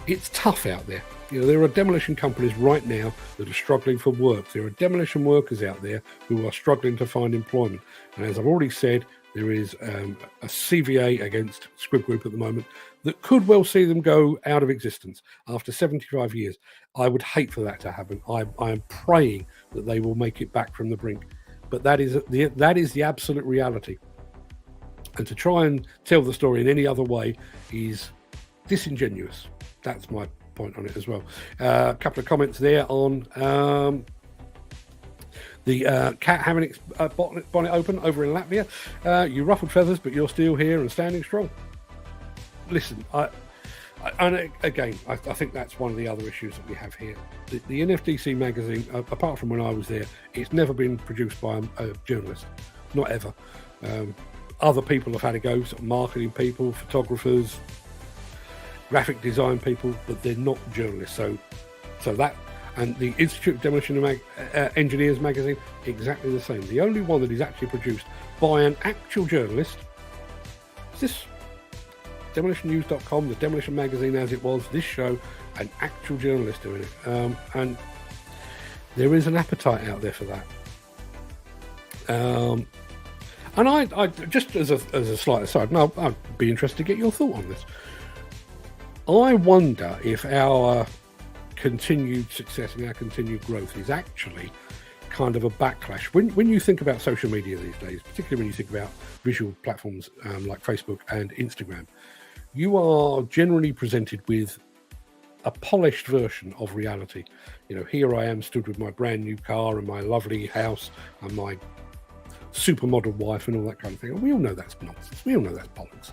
It's tough out there. You know, there are demolition companies right now that are struggling for work. There are demolition workers out there who are struggling to find employment. And as I've already said, there is a CVA against Squib Group at the moment that could well see them go out of existence after 75 years. I would hate for that to happen. I am praying that they will make it back from the brink. But that is the absolute reality. And to try and tell the story in any other way is disingenuous. That's my point on it as well. A couple of comments there on the cat having its bonnet open over in Latvia. You ruffled feathers, but you're still here and standing strong. Listen, I think that's one of the other issues that we have here. The NFDC magazine, apart from when I was there, it's never been produced by a journalist, not ever. Other people have had a go, sort of marketing people, photographers, graphic design people, but they're not journalists. So that, and the Institute of Demolition Engineers magazine, exactly the same. The only one that is actually produced by an actual journalist is this demolitionnews.com, the Demolition magazine as it was, this show, an actual journalist doing it. And there is an appetite out there for that. And I just as a slight aside, now I'd be interested to get your thought on this. I wonder if our continued success and our continued growth is actually kind of a backlash. When you think about social media these days, particularly when you think about visual platforms like Facebook and Instagram, you are generally presented with a polished version of reality. You know, here I am stood with my brand new car and my lovely house and my supermodel wife and all that kind of thing. And we all know that's nonsense. We all know that's bollocks.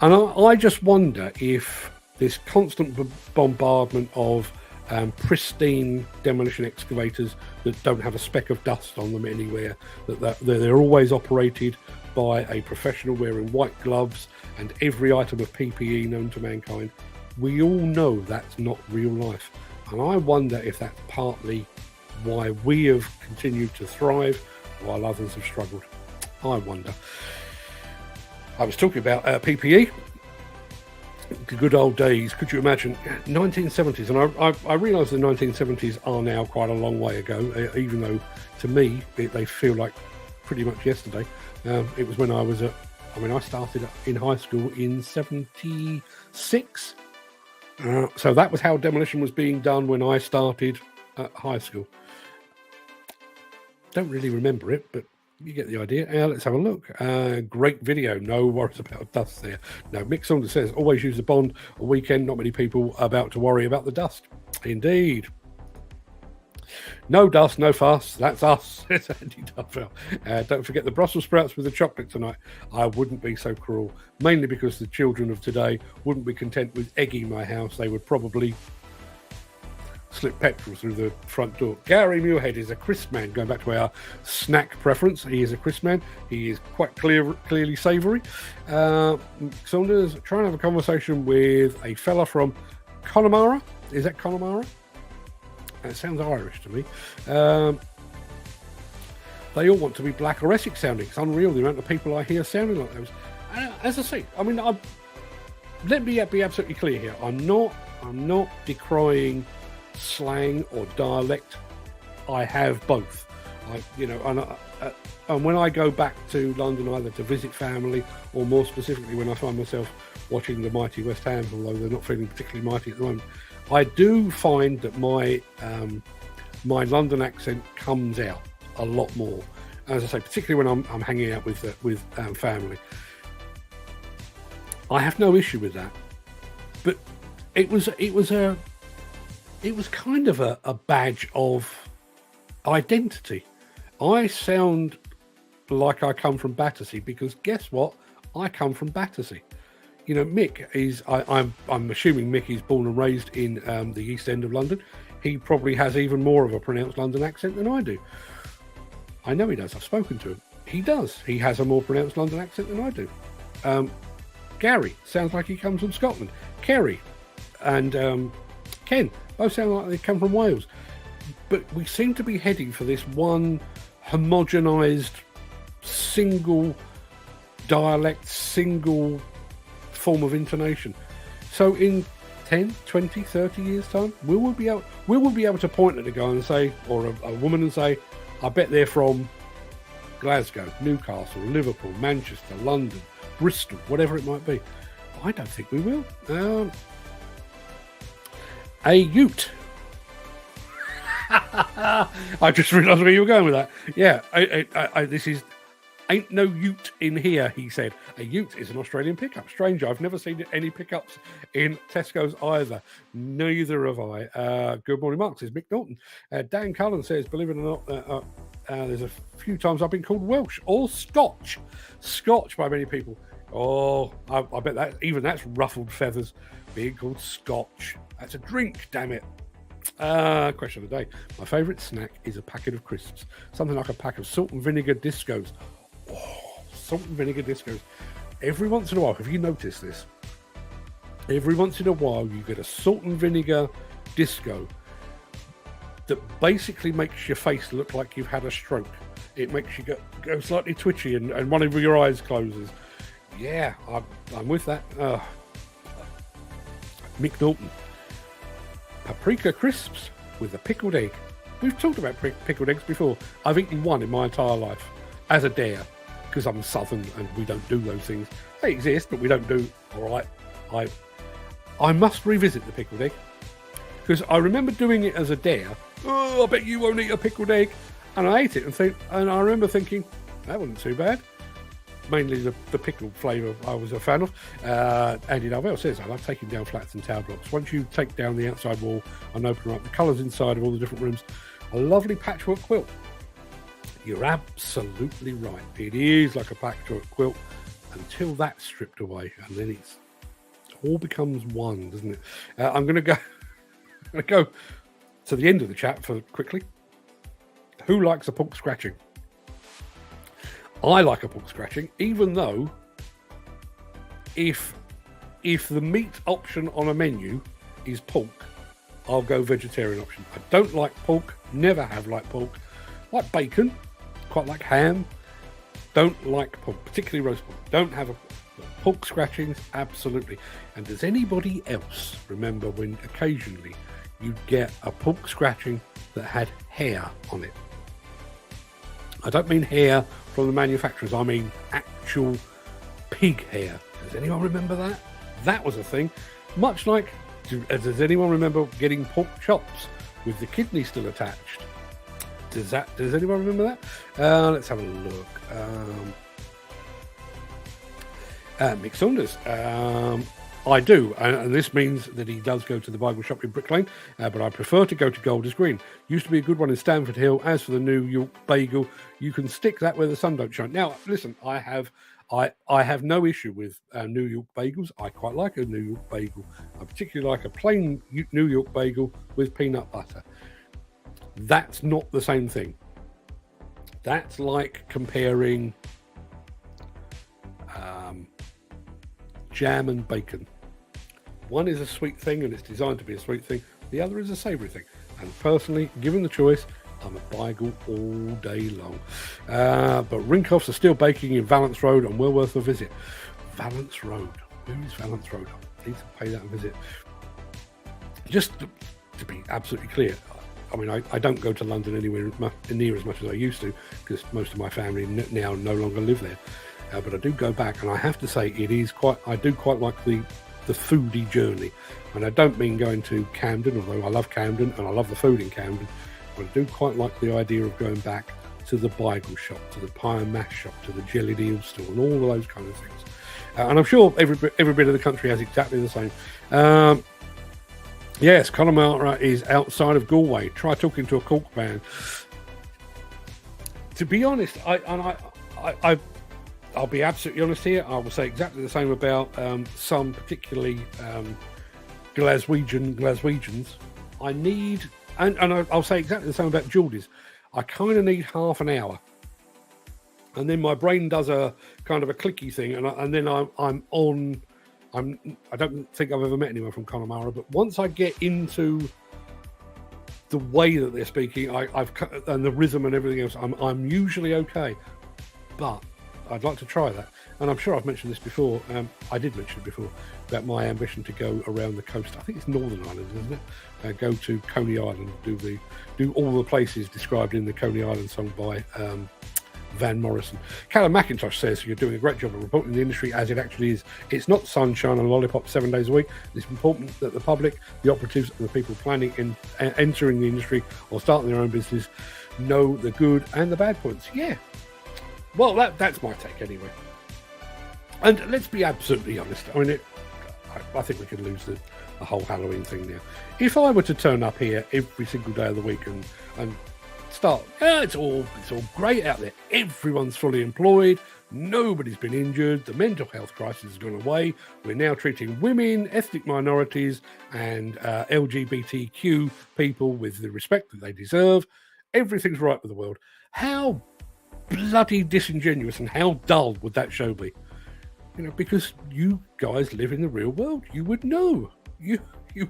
And I just wonder if this constant bombardment of pristine demolition excavators that don't have a speck of dust on them anywhere, that they're always operated by a professional wearing white gloves and every item of PPE known to mankind, we all know that's not real life. And I wonder if that's partly why we have continued to thrive while others have struggled. I wonder. I was talking about PPE, the good old days. Could you imagine 1970s? And I realise the 1970s are now quite a long way ago, even though to me they feel like pretty much yesterday. It was when I started in high school in 76. So that was how demolition was being done when I started at high school. Don't really remember it, but you get the idea. Let's have a look. Great video. No worries about dust there. No, Mick Saunders says, always use the Bond a weekend. Not many people about to worry about the dust. Indeed. No dust, no fuss. That's us. It's Andy Duffield. Don't forget the Brussels sprouts with the chocolate tonight. I wouldn't be so cruel. Mainly because the children of today wouldn't be content with egging my house. They would probably slip petrol through the front door. Gary Muirhead is a crisp man. Going back to our snack preference, he is a crisp man. He is quite clearly savoury. Saunders, try and have a conversation with a fella from Connemara. Is that Connemara? It sounds Irish to me. They all want to be black or Essex sounding. It's unreal the amount of people I hear sounding like those. As I say, I mean, let me be absolutely clear here. I'm not decrying slang or dialect. I have both. And when I go back to London, either to visit family or more specifically when I find myself watching the mighty West Ham, although they're not feeling particularly mighty at the moment, I do find that my London accent comes out a lot more. As I say, particularly when I'm hanging out with family. I have no issue with that, but it was kind of a badge of identity. I sound like I come from Battersea because guess what? I come from Battersea. You know, Mick is, I'm assuming Mick is born and raised in the East End of London. He probably has even more of a pronounced London accent than I do. I know he does. I've spoken to him. He does. He has a more pronounced London accent than I do. Gary sounds like he comes from Scotland. Kerry and Ken both sound like they come from Wales. But we seem to be heading for this one homogenised, single dialect, single form of intonation. So in 10, 20, 30 years time, we will be able to point at a guy and say, or a woman and say, I bet they're from Glasgow, Newcastle, Liverpool, Manchester, London, Bristol, whatever it might be. I don't think we will. A ute. I just realised where you were going with that. Yeah, this is ain't no ute in here, he said. A ute is an Australian pickup. Strange, I've never seen any pickups in Tesco's either. Neither have I. Good morning, Mark, says Mick Norton. Dan Cullen says, believe it or not, there's a few times I've been called Welsh or Scotch. Scotch by many people. Oh, I bet that even that's ruffled feathers, being called Scotch. That's a drink, damn it. Question of the day. My favourite snack is a packet of crisps. Something like a pack of salt and vinegar discos. Oh, salt and vinegar discos. Every once in a while, have you noticed this? Every once in a while, you get a salt and vinegar disco that basically makes your face look like you've had a stroke. It makes you go slightly twitchy and one of your eyes closes. Yeah, I'm with that. Mick Norton. Paprika crisps with a pickled egg. We've talked about pickled eggs before. I've eaten one in my entire life as a dare because I'm southern and we don't do those things. They exist, but we don't do. All right, I must revisit the pickled egg because I remember doing it as a dare. Oh, I bet you won't eat a pickled egg, and I ate it and I remember thinking that wasn't too bad. Mainly the pickled flavour I was a fan of. Andy Darvell says, I love taking down flats and tower blocks. Once you take down the outside wall and open up the colours inside of all the different rooms, a lovely patchwork quilt. You're absolutely right. It is like a patchwork quilt until that's stripped away, and then it all becomes one, doesn't it? I'm going to go to the end of the chat for quickly. Who likes a pork scratching? I like a pork scratching, even though if if the meat option on a menu is pork, I'll go vegetarian option. I don't like pork, never have liked pork. Like bacon, quite like ham. Don't like pork, particularly roast pork. Don't have a pork scratchings, absolutely. And does anybody else remember when occasionally you'd get a pork scratching that had hair on it? I don't mean hair from the manufacturers, I mean actual pig hair. Does anyone remember that? That was a thing. Much like, does anyone remember getting pork chops with the kidney still attached? Does anyone remember that? Let's have a look. Mick Saunders. I do, and this means that he does go to the Bagel shop in Brick Lane, but I prefer to go to Golders Green. Used to be a good one in Stamford Hill. As for the New York bagel, you can stick that where the sun don't shine. Now, listen, I have no issue with New York bagels. I quite like a New York bagel. I particularly like a plain New York bagel with peanut butter. That's not the same thing. That's like comparing jam and bacon. One is a sweet thing and it's designed to be a sweet thing. The other is a savoury thing. And personally, given the choice, I'm a bagel all day long. But Rinkoffs are still baking in Valence Road and well worth a visit. Valence Road. Where is Valence Road? I need to pay that a visit. Just to be absolutely clear, I mean, I don't go to London anywhere near as much as I used to because most of my family now no longer live there. But I do go back, and I have to say I do quite like the foodie journey. And I don't mean going to Camden, although I love Camden and I love the food in Camden, but I do quite like the idea of going back to the bagel shop, to the pie and mash shop, to the jellied eel store, and all of those kind of things. And I'm sure every bit of the country has exactly the same. Yes, Connemara is outside of Galway. Try talking to a Cork man. To be honest, I'll be absolutely honest here. I will say exactly the same about some particularly Glaswegians. I need, and I'll say exactly the same about Geordie's. I kind of need half an hour, and then my brain does a kind of a clicky thing, and then I'm on. I don't think I've ever met anyone from Connemara, but once I get into the way that they're speaking, and the rhythm and everything else, I'm usually okay. But I'd like to try that, and I'm sure I've mentioned this before. I did mention it before about my ambition to go around the coast. I think it's Northern Ireland, isn't it? Go to Coney Island, do all the places described in the Coney Island song by Van Morrison. Callum McIntosh says you're doing a great job of reporting the industry as it actually is. It's not sunshine and lollipops 7 days a week. It's important that the public, the operatives, and the people planning and entering the industry or starting their own business know the good and the bad points. Yeah. Well, that's my take anyway. And let's be absolutely honest. I mean, I think we could lose the whole Halloween thing now. If I were to turn up here every single day of the week and start, it's all great out there. Everyone's fully employed. Nobody's been injured. The mental health crisis has gone away. We're now treating women, ethnic minorities, and LGBTQ people with the respect that they deserve. Everything's right with the world. How bloody disingenuous and how dull would that show be? You know, because you guys live in the real world. You would know. You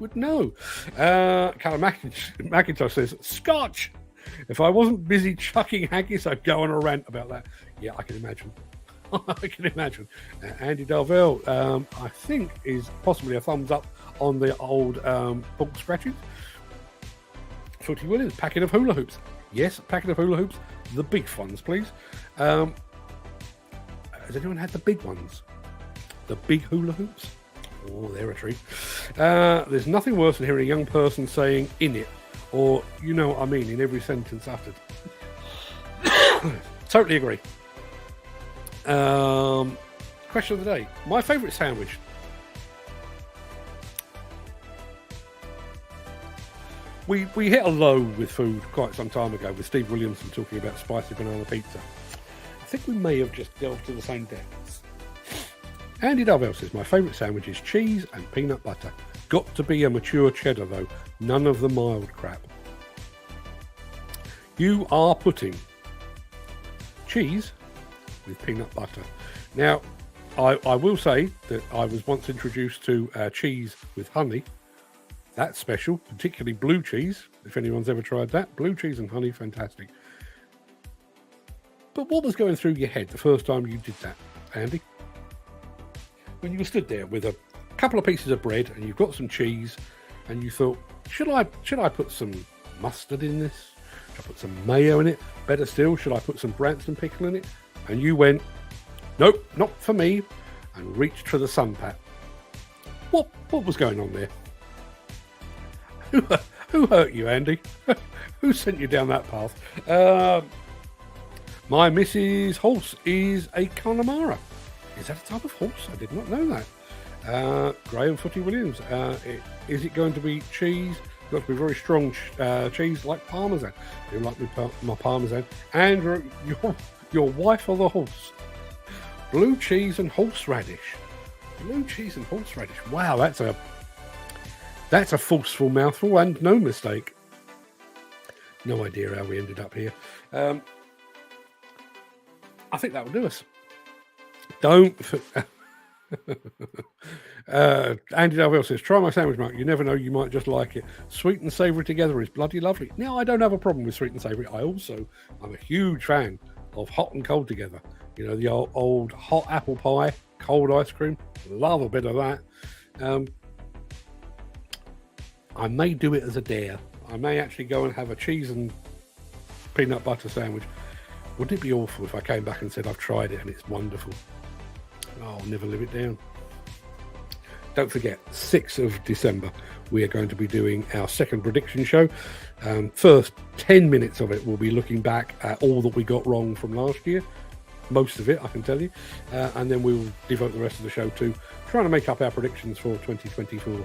would know. Callum McIntosh says, Scotch! If I wasn't busy chucking haggis, I'd go on a rant about that. Yeah, I can imagine. I can imagine. Andy Darvell, I think, is possibly a thumbs up on the old pork scratchings. Footy Williams, packet of hula hoops. Yes, a packet of hula hoops. The big ones, please. Has anyone had the big ones? The big hula hoops? Oh, they're a treat. There's nothing worse than hearing a young person saying "in it," or "you know what I mean" in every sentence uttered. Totally agree. Question of the day. My favourite sandwich. We hit a low with food quite some time ago with Steve Williamson talking about spicy banana pizza. I think we may have just delved to the same depths. Andy Darvell says, my favourite sandwich is cheese and peanut butter. Got to be a mature cheddar though, none of the mild crap. You are putting cheese with peanut butter. Now, I will say that I was once introduced to cheese with honey. That's special, particularly blue cheese. If anyone's ever tried that, blue cheese and honey, fantastic. But what was going through your head the first time you did that, Andy? When you were stood there with a couple of pieces of bread and you've got some cheese, and you thought, should I put some mustard in this? Should I put some mayo in it? Better still, should I put some Branston pickle in it? And you went, nope, not for me, and reached for the sunpat. What was going on there? Who hurt you, Andy? Who sent you down that path? My Mrs. Horse is a Connemara. Is that a type of horse? I did not know that. Graham Footy Williams. Is it going to be cheese? It's got to be very strong cheese like Parmesan. Do you like my Parmesan? And your wife or the horse? Blue cheese and horseradish. Blue cheese and horseradish. Wow, that's a forceful mouthful and no mistake. No idea how we ended up here. I think that will do us. Don't. Andy Darvell says, try my sandwich, Mark. You never know, you might just like it. Sweet and savoury together is bloody lovely. Now, I don't have a problem with sweet and savoury. I'm a huge fan of hot and cold together. You know, the old hot apple pie, cold ice cream. Love a bit of that. I may do it as a dare. I may actually go and have a cheese and peanut butter sandwich. Wouldn't it be awful if I came back and said I've tried it and it's wonderful? Oh, I'll never live it down. Don't forget, 6th of December, we are going to be doing our second prediction show. First 10 minutes of it, we'll be looking back at all that we got wrong from last year. Most of it, I can tell you. And then we will devote the rest of the show to trying to make up our predictions for 2024.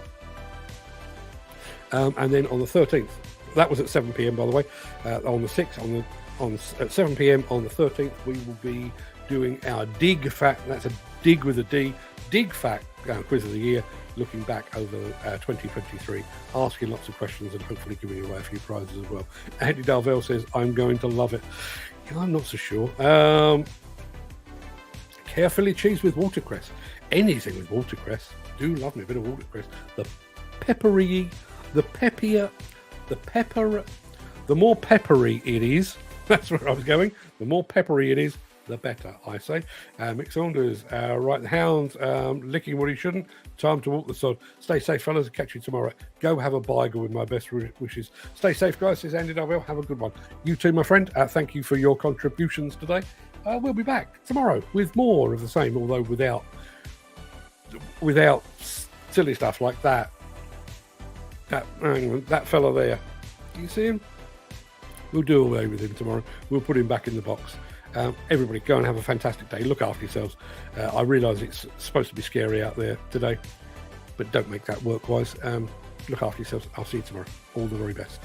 And then on the 13th, that was at 7 p.m, by the way, on the 6th, at 7 p.m. on the 13th, we will be doing our Dig Fact, that's a dig with a D, Dig Fact quiz of the year, looking back over 2023, asking lots of questions and hopefully giving away a few prizes as well. Andy Darvell says, I'm going to love it. Yeah, I'm not so sure. Carefully cheese with watercress. Anything with watercress. Do love me a bit of watercress. The more peppery it is, that's where I was going. The more peppery it is, the better, I say. Mick Saunders, right, the hound's licking what he shouldn't. Time to walk the sod. Stay safe, fellas. I'll catch you tomorrow. Go have a Bible with my best wishes. Stay safe, guys. Says Andy Darvell. Have a good one. You too, my friend. Thank you for your contributions today. We'll be back tomorrow with more of the same, although without silly stuff like that. That fella there. Do you see him? We'll do away with him tomorrow. We'll put him back in the box. Everybody, go and have a fantastic day. Look after yourselves. I realise it's supposed to be scary out there today, but don't make that work-wise. Look after yourselves. I'll see you tomorrow. All the very best.